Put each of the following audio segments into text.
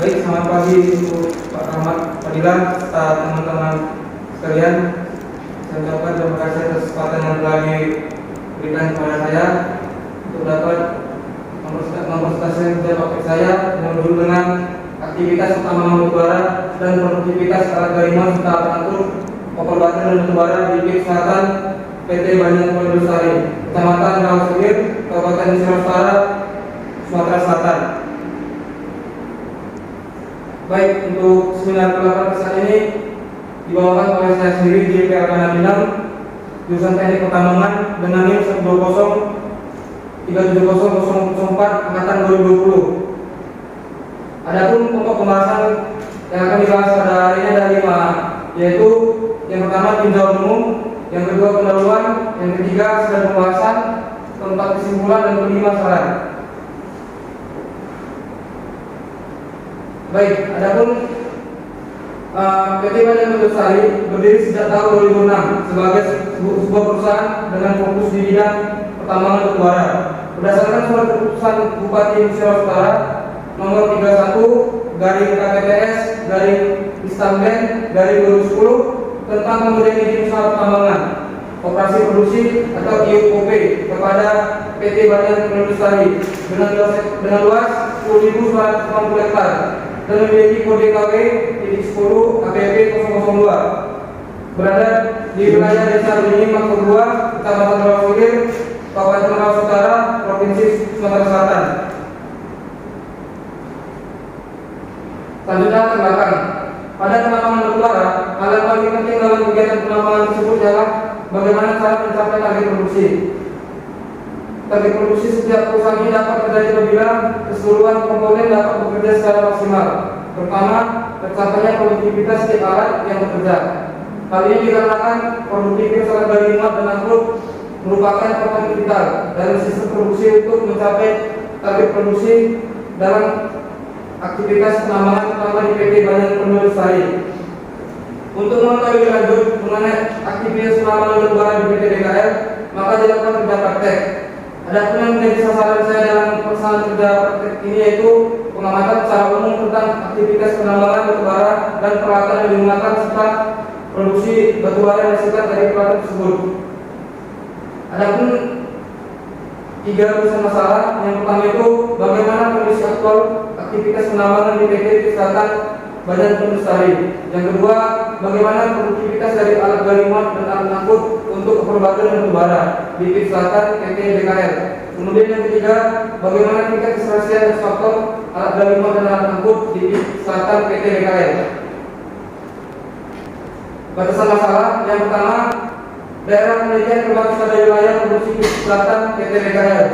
Baik, selamat pagi untuk Pak Ahmad Fadilah serta teman-teman sekalian. Saya ucapkan terima kasih atas kesempatan yang telah diberikan kepada saya untuk dapat mempresentasikan kerja topik saya yang berhubungan dengan aktivitas pertambangan batubara dan produktivitas alat galian serta pengatur kopor batu dan batubara di PIK Selatan PT Banyak Lestari, Kecamatan Rawasugir, Kabupaten Sirasara, Sumatera Selatan. Baik, untuk seminar pelatihan saat ini dibawakan oleh saya sendiri di PLK Bidang jurusan Teknik Pertambangan dengan NIM 120370004 angkatan 2020. Adapun pokok pembahasan yang akan dibahas pada hari ini ada 5, yaitu yang pertama tinjauan umum, yang kedua pendahuluan, yang ketiga sedang pembahasan, keempat kesimpulan, dan kelima saran. Baik, adapun PT Banyak Lestari berdiri sejak tahun 2006 sebagai sebuah perusahaan dengan fokus di bidang pertambangan batubara. Berdasarkan surat keputusan Bupati Sirasara nomor 31 garing KPPS garing Istamben garing 2010 tentang pemberian izin usaha pertambangan operasi produksi atau IUOP kepada PT Banyak Lestari dengan luas 10.980 hektar dan memiliki kode KW 10 APP 002 berada di wilayah Desa Beringin Makmur 2, Kecamatan Rawasugir, Kabupaten Rawasugir Utara, Provinsi Sumatera Selatan. Selanjutnya ke belakang. Pada penambangan batubara, hal yang paling penting dalam kegiatan penambangan tersebut adalah bagaimana cara mencapai target produksi. Target produksi setiap perusahaan ini dapat terjadi apabila keseluruhan komponen dapat bekerja secara maksimal. Pertama, tercapainya produktivitas setiap alat yang bekerja. Hal ini dikarenakan produktivitas alat galian dan angkut merupakan komponen vital dalam sistem produksi untuk mencapai target produksi dalam aktivitas penambangan utama di PT Banyak Lestari. Untuk mengetahui lebih lanjut mengenai aktivitas penambangan batubara di PT BKL, maka dilakukan kerja praktek. Adapun yang menjadi sasaran saya dalam pelaksanaan kerja praktek ini yaitu pengamatan secara umum tentang aktivitas penambangan batubara dan peralatan yang digunakan serta produksi batubara yang dihasilkan dari peralatan tersebut. Adapun 3 urusan masalah. Yang pertama itu bagaimana kondisi aktual aktivitas penambangan di PT Selatan Banyak Lestari. Yang kedua, bagaimana produktivitas dari alat galian dan alat angkut untuk perbaikan batubara di PIK Selatan PT BKL. Kemudian yang ketiga, bagaimana tingkat keserasian dan faktor alat galian dan alat angkut di PIK Selatan PT BKL. Batasan masalah. Yang pertama, daerah penelitian terbatas pada wilayah produksi PIK Selatan PT BKL.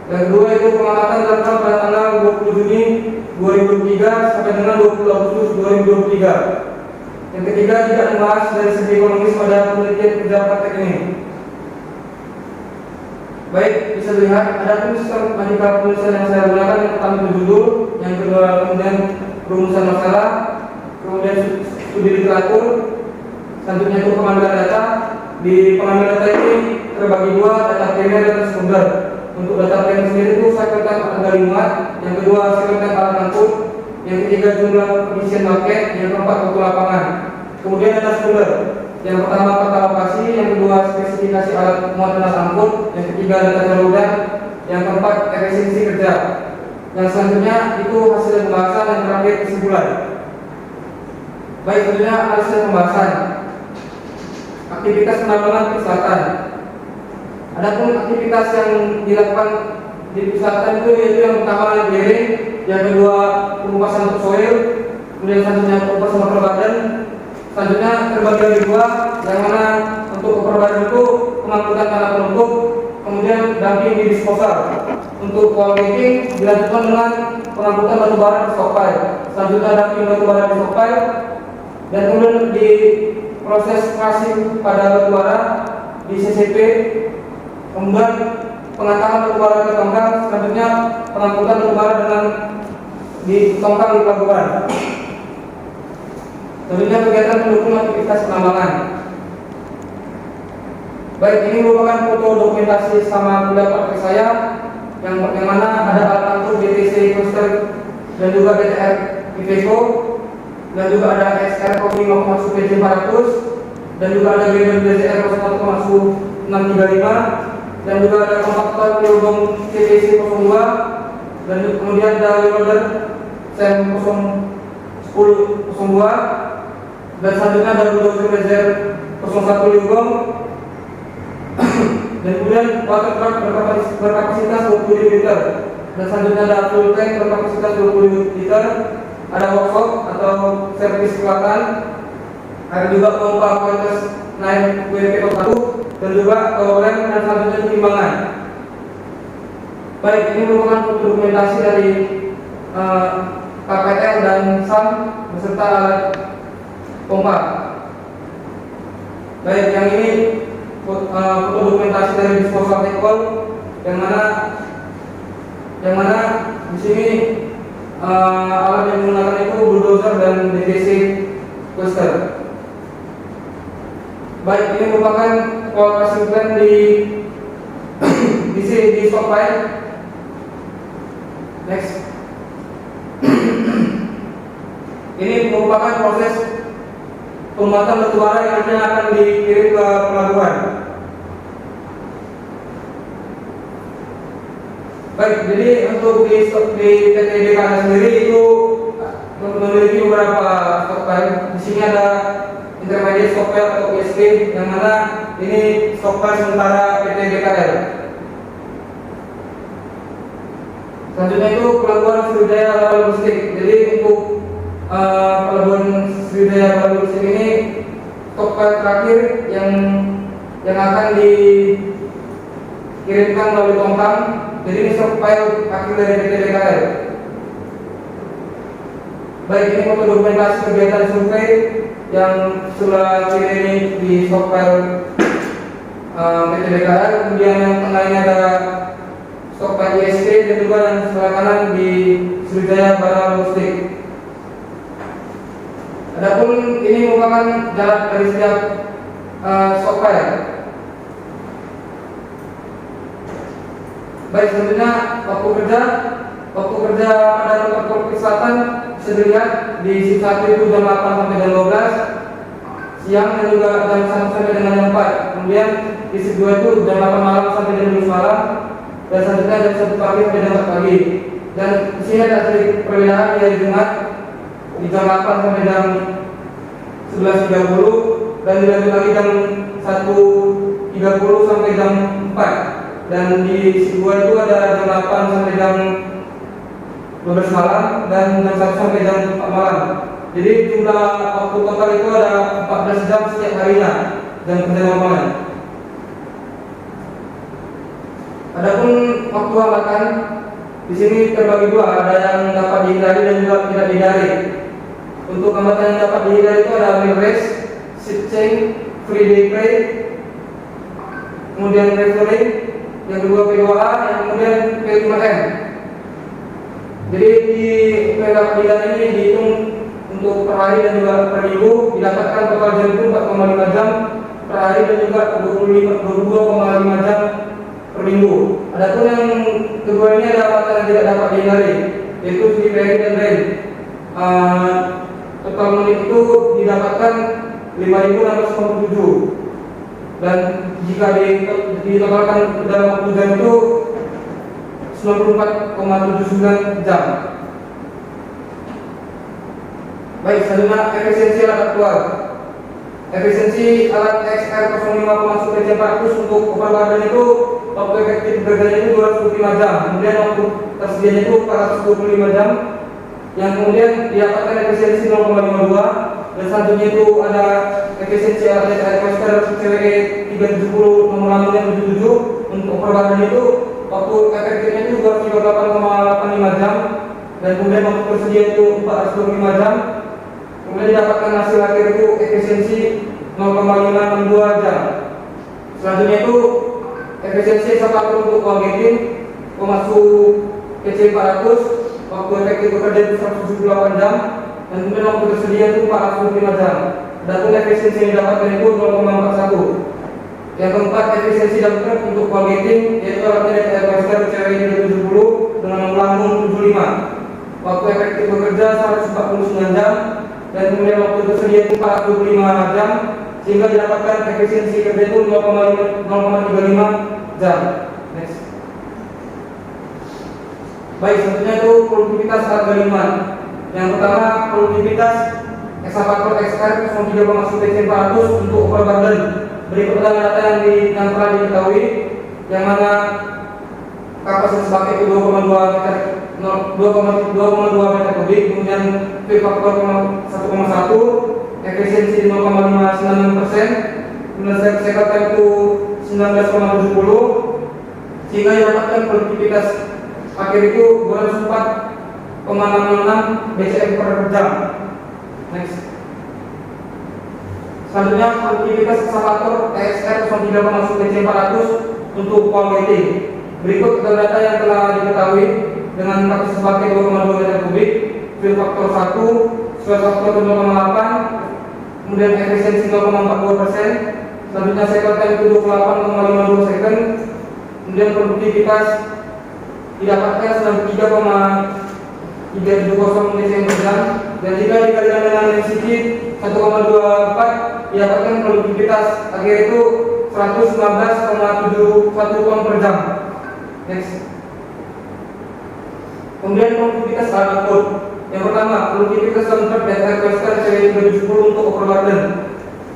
Yang kedua itu pengamatan dilakukan pada tanggal 20 Juni 2023 sampai dengan 20 Agustus 2023. Yang ketiga, tidak membahas dari segi ekonomis pada penelitian kerja praktek ini. Baik, bisa dilihat ada sistem matrikal penulisan yang saya gunakan. Yang pertama itu judul, yang kedua kemudian rumusan masalah, kemudian studi literatur, selanjutnya itu pengambilan data. Di pengambilan data ini terbagi 2, data primer dan data sekunder. Untuk data primer sendiri itu saya ketikkan alat galian, yang kedua saya ketikkan alat angkut, yang ketiga jumlah pengisian paket, yang keempat waktu lapangan. Kemudian data sekunder, yang pertama peta lokasi, yang kedua spesifikasi alat muat dan alat angkut, yang ketiga data jaluran, yang keempat efisiensi kerja. Yang selanjutnya itu hasil pembahasan, yang terakhir kesimpulan. Baik, selanjutnya hasil pembahasan. Aktivitas penambangan PIK Selatan. Adapun aktivitas yang dilakukan di PIK Selatan itu yaitu yang pertama layering, yang kedua pengupasan topsoil, kemudian selanjutnya pengupasan motor badan. Selanjutnya terbagi dari 2, yang mana untuk motor badan itu pengangkutan tanah penutup, kemudian dumping di disposal. Untuk wall making dilanjutkan dengan pengangkutan batubara di stockpile. Selanjutnya dumping batubara di stockpile, dan kemudian di proses crushing pada batubara di CCP, kemudian pengantaran batubara ke tongkang, selanjutnya pengangkutan batubara dengan di tongkang di pelabuhan. Selanjutnya kegiatan pendukung aktivitas penambangan. Baik, ini merupakan foto dokumentasi sama pendapat saya yang mana ada alat angkut BTC Coaster dan juga BTR Iveco, dan juga ada XR 5,1 PC 400, dan juga ada Grader DCR 1,635, dan juga ada kompaktor Pilgom CPC 02, dan kemudian ada loader SEM 1002, dan selanjutnya ada bulldozer Razer 01 Pilgom, dan kemudian water truck berkapasitas 20 liter, dan selanjutnya ada full tank berkapasitas 20 liter, ada workshop atau servis peralatan, ada juga pompa kualitas naik WP1, dan juga rem, dan selanjutnya timbangan. Baik, ini merupakan dokumentasi dari KPL dan SAM beserta alat pompa. Baik, yang ini foto dokumentasi dari disposal tekol, yang mana di sini alat yang digunakan itu bulldozer dan DTC Quester. Baik, ini merupakan operasi plan di stockpile. Next. Ini merupakan proses pembuatan batubara yang nantinya akan dikirim ke pelabuhan. Baik, jadi untuk di PT DKL sendiri itu memiliki beberapa stockpile. Di sini ada intermediate stockpile atau ISP, yang mana ini stockpile sementara PT DKL. Selanjutnya itu pelabuhan Sriwijaya Logistik. Jadi untuk pelabuhan Sriwijaya Logistik ini stockpile terakhir yang akan dikirimkan melalui tongkang. Jadi ini stockpile akhir dari PT DKL. Baik, ini foto dokumentasi kegiatan survei yang sudah ini di stockpile PT DKL. Kemudian yang tengahnya ada stockpile ISP, dan juga yang sebelah kanan di Sriwijaya Barang Logistik. Adapun ini merupakan jarak dari setiap stockpile. Baik, selanjutnya waktu kerja pada tempat Polres Selatan bisa dilihat di shift 1 itu jam 8 sampai jam 12 siang, dan juga jam 1 sampai dengan jam 4. Kemudian di shift 2 itu jam 8 malam sampai jam 12 malam, dan selanjutnya jam 1 pagi sampai jam 4 pagi. Dan di sini ada sedikit perbedaan di hari Jumat di jam 8 sampai jam 11.30, dan dilanjut lagi jam 1.30 sampai jam 4. Dan di Sibuan itu ada jam 8 sampai jam 12 malam, dan jam 1 sampai jam 4 malam. Jadi jumlah waktu total itu ada 14 jam setiap harinya jam kerja lapangan. Adapun waktu hambatan di sini terbagi dua, ada yang dapat dihindari dan juga tidak dihindari. Untuk hambatan yang dapat dihindari itu ada meal rest, shift change, free day pay, kemudian referring, yang kedua P2A, yang kemudian P5M. Jadi di dapat dihindari ini dihitung untuk per hari dan juga per minggu, didapatkan total jam itu 4,5 jam per hari dan juga 22,5 jam per minggu. Adapun yang kedua ini ada hambatan yang tidak dapat dihindari, yaitu di pay dan rent. Total menit itu didapatkan 5.697, dan jika ditotalkan dalam waktu jam itu 94,79 jam. Baik, selanjutnya efisiensi alat aktual. Efisiensi alat XR05 PC 400 untuk overburden itu waktu efektif bekerjanya itu 225 jam, kemudian waktu tersedianya itu 425 jam, yang kemudian didapatkan efisiensi 0,52. Dan selanjutnya itu ada efisiensi alat Quester CWE 370 nomor lambungnya 77. Untuk overburden itu waktu efektifnya itu 238,85 jam, dan kemudian waktu tersedia itu 425 jam. Kemudian didapatkan hasil akhir itu efisiensi 0,562 jam. Selanjutnya itu efisiensi satu untuk uang gating pemasuk PC 400, waktu efektif bekerja itu 178 jam, dan kemudian waktu tersedia itu 405 jam. Adapun efisiensi yang didapatkan itu 0,41. Yang keempat, efisiensi dalam truk untuk uang gating, yaitu alatnya dari Quester CWE 370 dengan lambung 75. waktu efektif bekerja 149 jam, dan kemudian waktu tersedia itu 45 jam, sehingga didapatkan efisiensi kerja itu 0,35 jam. Next. Baik, selanjutnya itu produktivitas algoritma. Yang pertama, produktivitas ekskavator XR 03,1 PC400 untuk overburden. Berikut adalah data yang telah diketahui, yang mana kapasitas pakai itu 2,2 meter kubik, kemudian V faktor 1,1, efisiensi 0,596%, kemudian cycle time itu 19,70, sehingga didapatkan produktivitas akhir itu 204,666 BCM per jam. Next. Selanjutnya produktivitas ekskavator EXR 03,1 PC400 untuk wall gating. Berikut data yang telah diketahui dengan kapasitas pakai 2,2 meter kubik, fill faktor 1, swell faktor 0,8, kemudian efisiensi 0,42%, selanjutnya cycle time itu 28,52 second, kemudian produktivitas didapatkan sebanyak 3,370 BCM per jam, dan jika dikalikan dengan density 1,24 didapatkan produktivitas akhir itu 119,71 ton per jam. Next. Kemudian produktivitas alat output. Yang pertama, produktivitas dumper dan air pressure CW370 untuk overburden.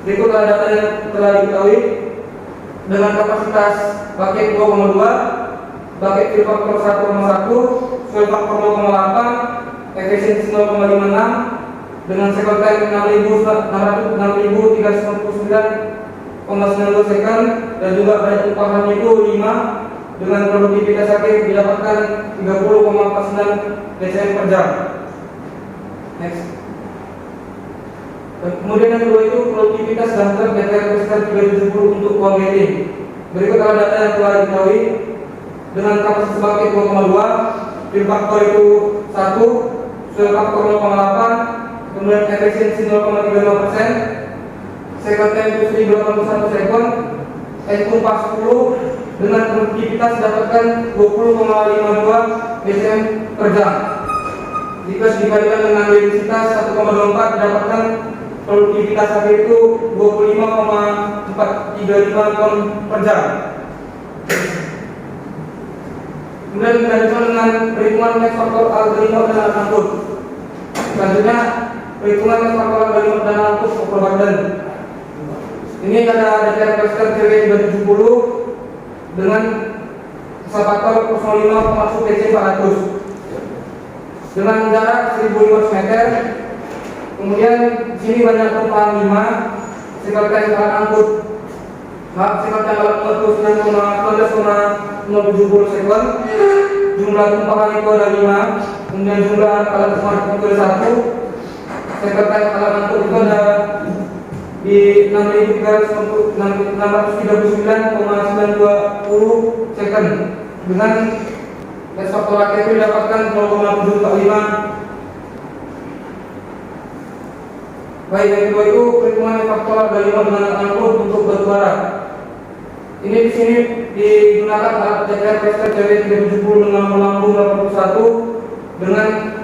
Berikut adalah data yang telah diketahui dengan kapasitas bucket 2,2, bucket fill faktor 1,1, swell faktor 0,8, efisiensi 0,56, dengan cycle time 6.399,92 second, dan juga berat tumpahan itu 5, dengan produktivitas akhir didapatkan 30,49 BCM per jam. Next. Kemudian yang kedua itu produktivitas dumper dan air pressure 370 untuk wall gating. Berikut adalah data yang telah diketahui dengan kapasitas bucket 2,2, fill faktor itu 1, swell faktor 0,8, kemudian efisiensi 0,35%, cycle time itu 1081 second, tumpah 10, dengan produktivitas dapatkan 20,52 BCM per jam. Jika dibandingkan dengan densitas 1,24 didapatkan produktivitas akhir itu 25,435 ton per jam. Kemudian dilanjutkan dengan perhitungan max faktor algoritma dan alat angkut. Selanjutnya perhitungan max faktor algoritma dan alat angkut overburden. Ini ada data pressure CW370 dengan ekskavator 05,1 PC400 dengan jarak 1500 meter. Kemudian di sini banyak tumpahan 5, cycle time alat angkut. Cycle time alat angkut 19,070 second. Jumlah tumpahan itu ada 5, kemudian jumlah alat smart itu ada 1. Cycle time alat angkut itu ada di 639,920 second, dengan max faktor akhir itu didapatkan 0,745. Baik, yang kedua itu perhitungan faktor algoritma dengan alat angkut untuk batu bara. Ini di sini digunakan alat JR Pressure CW370 dengan melambung 81 dengan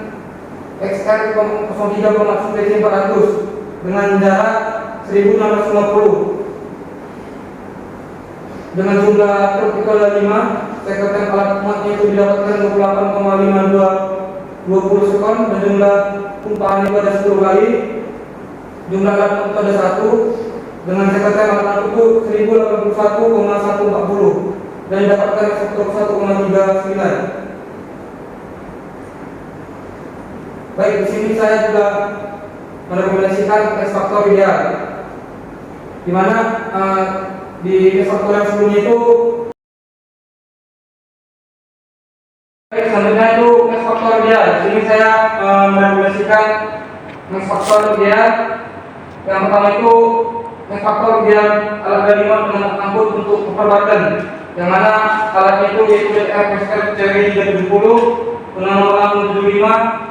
XR 03,1 PC400 dengan jarak 1650, dengan jumlah truk itu ada 5, cycle time alat muatnya itu didapatkan 28,52 sekon, dan jumlah tumpahan itu ada 10 kali, jumlah alat muat itu ada 1, dengan cycle time alat muat itu 1081,140, dan didapatkan faktor 1,39. Baik, di sini saya juga merekomendasikan X faktor ideal, di mana di X faktor yang sebelumnya itu selanjutnya itu X faktor ideal. Di sini saya merekomendasikan X faktor ideal. Yang pertama itu X faktor ideal alat algoritma dengan angkut untuk overburden, yang mana alatnya itu yaitu DFSR CW370 dengan nomor 75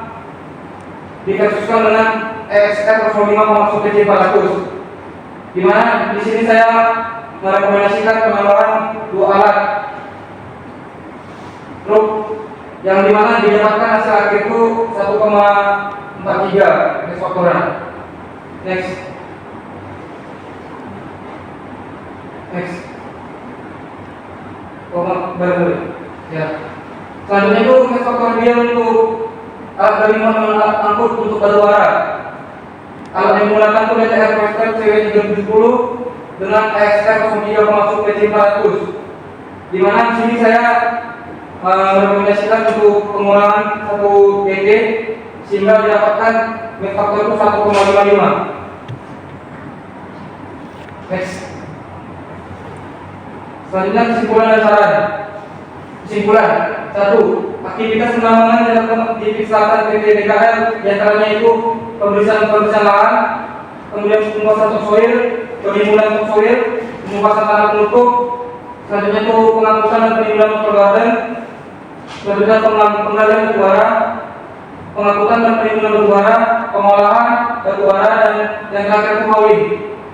dikasuskan dengan EXR 05,1 PC400, di mana di sini saya merekomendasikan penambahan 2 alat truk yang dimana didapatkan hasil akhir itu 1,43 Max faktoran. Next. Baru ya. Selanjutnya itu Max faktoran dia untuk alat galiman dan alat angkut untuk batubara. Alat yang menggunakan itu DTR Master CW370 dengan EXR 03 pemasuk PC 400. Di mana di sini saya merekomendasikan untuk pengurangan 1 DT sehingga didapatkan Max faktor itu 1,55. Next. Selanjutnya kesimpulan dan saran. Kesimpulan 1. Aktivitas penambangan dalam di Selatan PT DKL diantaranya itu pemeriksaan lahan, kemudian penguasaan topsoil, penimbunan topsoil, penguasaan tanah penutup, selanjutnya itu pengangkutan dan penimbunan motor garden, selanjutnya penggalian batubara, pengangkutan dan penimbunan batubara, pengolahan batubara, dan yang terakhir itu hauling.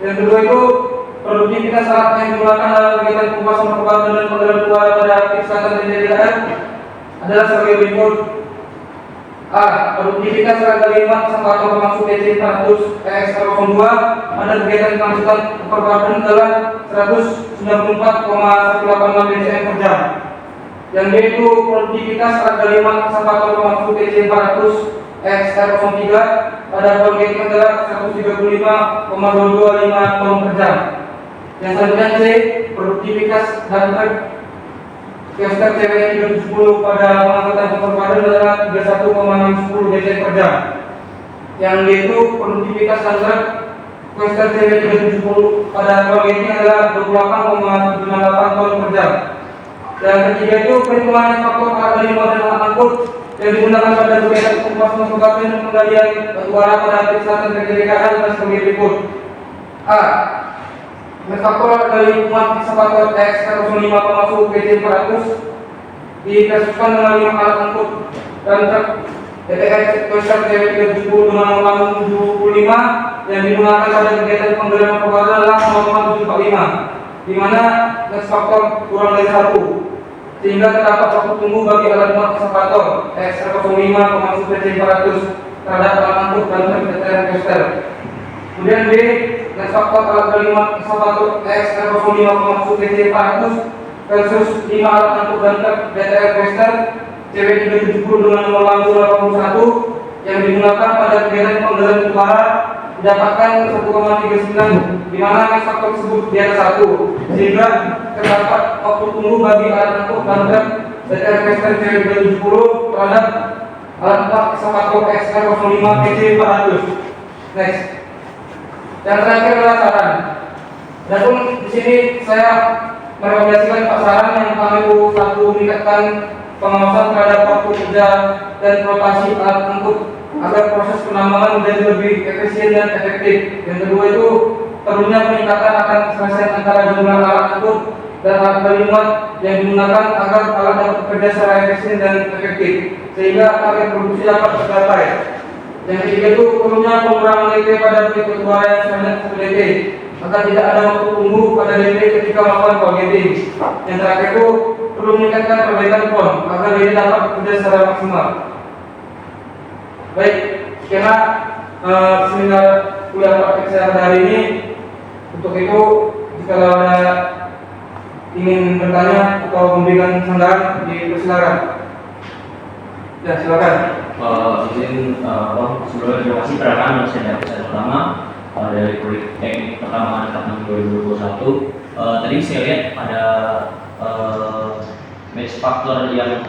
Yang kedua itu produktivitas alat yang digunakan dalam kegiatan pembahasan perbankan dan penggalian batubara pada Selatan PT DKL adalah sebagai berikut. A. Produktivitas alat galiman kesempatan pemasuk DC 400 EX02 pada kegiatan pengangkutan perbankan adalah 194,186 BCM per jam. Yang D itu produktivitas alat galiman kesempatan pemasuk DC 400 EX03 pada kegiatan adalah 135,225 ton per jam. Yang selanjutnya C. Produktivitas dan Kiosker CW370 pada pengangkutan perpaduan adalah 31,610 BCM per jam. Yang D itu produktivitas dan Kiosker CW370 pada proyek ini adalah 28,98 ton per jam. Dan ketiga itu perhitungan faktor alat galiman dan alat angkut yang digunakan pada kegiatan pembahasan perbankan dan penggalian batubara pada Selatan PT DKL adalah sebagai berikut. A. Faktor dari umat sepatu EX05 pemasuk PC 400 dikasuskan dengan 5 alat angkut dan truk DTX Toyota CW370 dengan nomor 75 yang digunakan pada kegiatan penggalian perbaran adalah 0,745, di mana faktor kurang dari 1 sehingga terdapat waktu tunggu bagi alat muat eksavator EX05 pemasuk PC 400 terhadap alat angkut dan truk DTX Toyota. Kemudian B, faktor alat galiman eksavator EX05 pemasuk PC 400 versus 5 alat angkut dan truk DTX Toyota CW370 dengan nomor lambung 81 yang digunakan pada kegiatan penggalian batubara didapatkan 1,39, di mana faktor tersebut di atas 1 sehingga terdapat waktu tunggu bagi alat angkut dan truk DTX Toyota CW370 terhadap alat eksavator EX05 PC 400. Next. Yang terakhir adalah saran. Dan pun di sini saya merekomendasikan Pak saran yang pertama itu 1. Meningkatkan pengawasan terhadap waktu kerja dan rotasi alat angkut agar proses penambangan menjadi lebih efisien dan efektif. Yang kedua itu perlunya peningkatan akan keselesaian antara jumlah alat angkut dan alat galiman yang digunakan agar alat dapat bekerja secara efisien dan efektif sehingga target produksi dapat tercapai. Yang ketiga itu perlunya pengurangan DT pada titik batubara yang sebanyak 1 DT agar tidak ada waktu tunggu pada DT ketika melakukan targeting. Yang terakhir itu perlu meningkatkan perbaikan pon agar DT dapat bekerja secara maksimal. Baik, sekian seminar kuliah praktik saya pada hari ini. Untuk itu, jika ada ingin bertanya atau memberikan sandaran, dipersilakan. Ya, silakan. Izin sebelumnya terima kasih peran yang saya dapat pertama dari proyek teknik pertambangan tahun 2021. Tadi saya lihat ada match faktor yang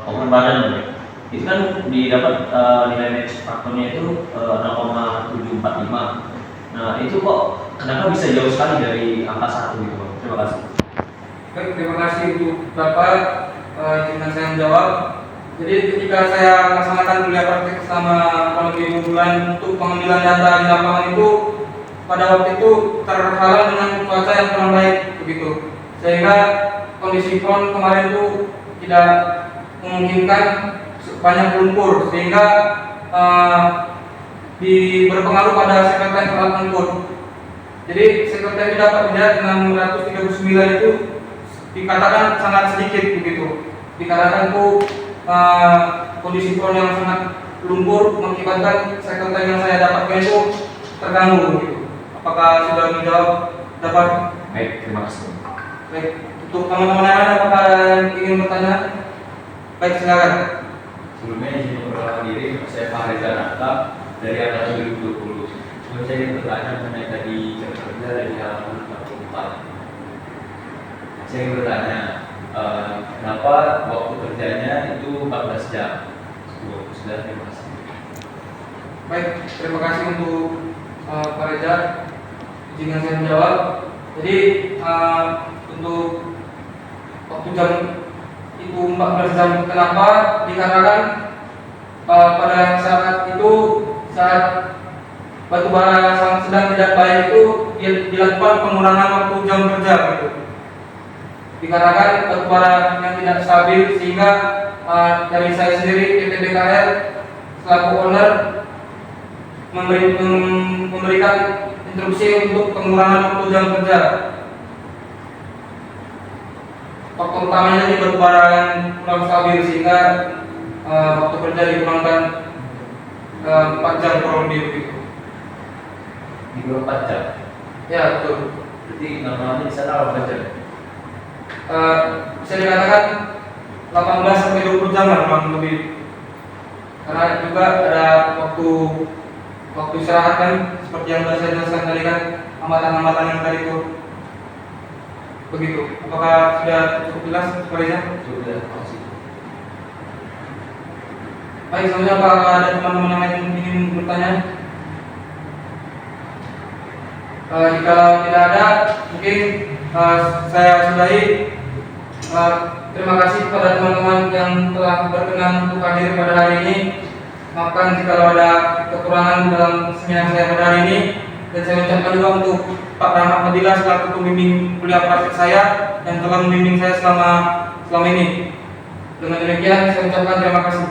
overburden. Itu kan didapat nilai match faktornya itu 0,745. Nah itu kok kenapa bisa jauh sekali dari angka 1 gitu? Terima kasih. Baik, terima kasih untuk Bapak. Dengan saya menjawab. Jadi ketika saya melaksanakan kuliah praktik selama kurang lebih 2 bulan untuk pengambilan data di lapangan itu, pada waktu itu terhalang dengan cuaca yang kurang baik begitu, sehingga kondisi front kemarin itu tidak memungkinkan banyak lumpur sehingga berpengaruh pada sekretariat alat angkut. Jadi sekretariat dapat dilihat 639 itu dikatakan sangat sedikit begitu. Dikatakan itu kondisi pohon yang sangat lumpur mengakibatkan cycle time yang saya dapatkan itu terganggu gitu. Apakah sudah menjawab? Dapat? Baik, terima kasih. Baik, untuk teman-teman yang lain apakah ingin bertanya? Baik, silakan. Sebelumnya izin memperkenalkan diri, saya Pak Reza Nata dari angkatan 2020. Sebelum saya ingin bertanya mengenai tadi jam kerja dari halaman 44. Saya ingin bertanya, kenapa waktu kerjanya itu 14 jam? Sudah, terima kasih. Baik, terima kasih untuk Pak Reza. Izinkan saya menjawab. Jadi untuk waktu jam itu 14 jam, kenapa? Dikarenakan pada saat itu, saat batu bara yang sedang tidak baik itu dilakukan pengurangan waktu jam kerja gitu. Dikarenakan batu bara yang tidak stabil, sehingga dari saya sendiri PT BKR selaku owner memberikan instruksi untuk pengurangan waktu jam kerja. Faktor utamanya di batu bara yang kurang stabil, sehingga waktu kerja dikurangkan 4 jam kurang lebih begitu. Di 24 jam. Ya, betul. Berarti normalnya di sana 8 jam. Bisa dikatakan 18 sampai 20 jam lah kurang lebih. Karena juga ada waktu istirahat kan, seperti yang sudah saya jelaskan tadi kan, hambatan-hambatan yang tadi itu. Begitu. Apakah sudah cukup jelas, Pak Reza? Sudah, terima kasih. Baik, selanjutnya apakah ada teman-teman yang lain yang ingin bertanya? Jika tidak ada, mungkin saya sudahi. Terima kasih kepada teman-teman yang telah berkenan untuk hadir pada hari ini. Maafkan jika ada kekurangan dalam seminar saya pada hari ini. Dan saya ucapkan juga untuk Pak Rahmat Madila selaku pembimbing kuliah praktik saya yang telah membimbing saya selama ini. Dengan demikian saya ucapkan terima kasih.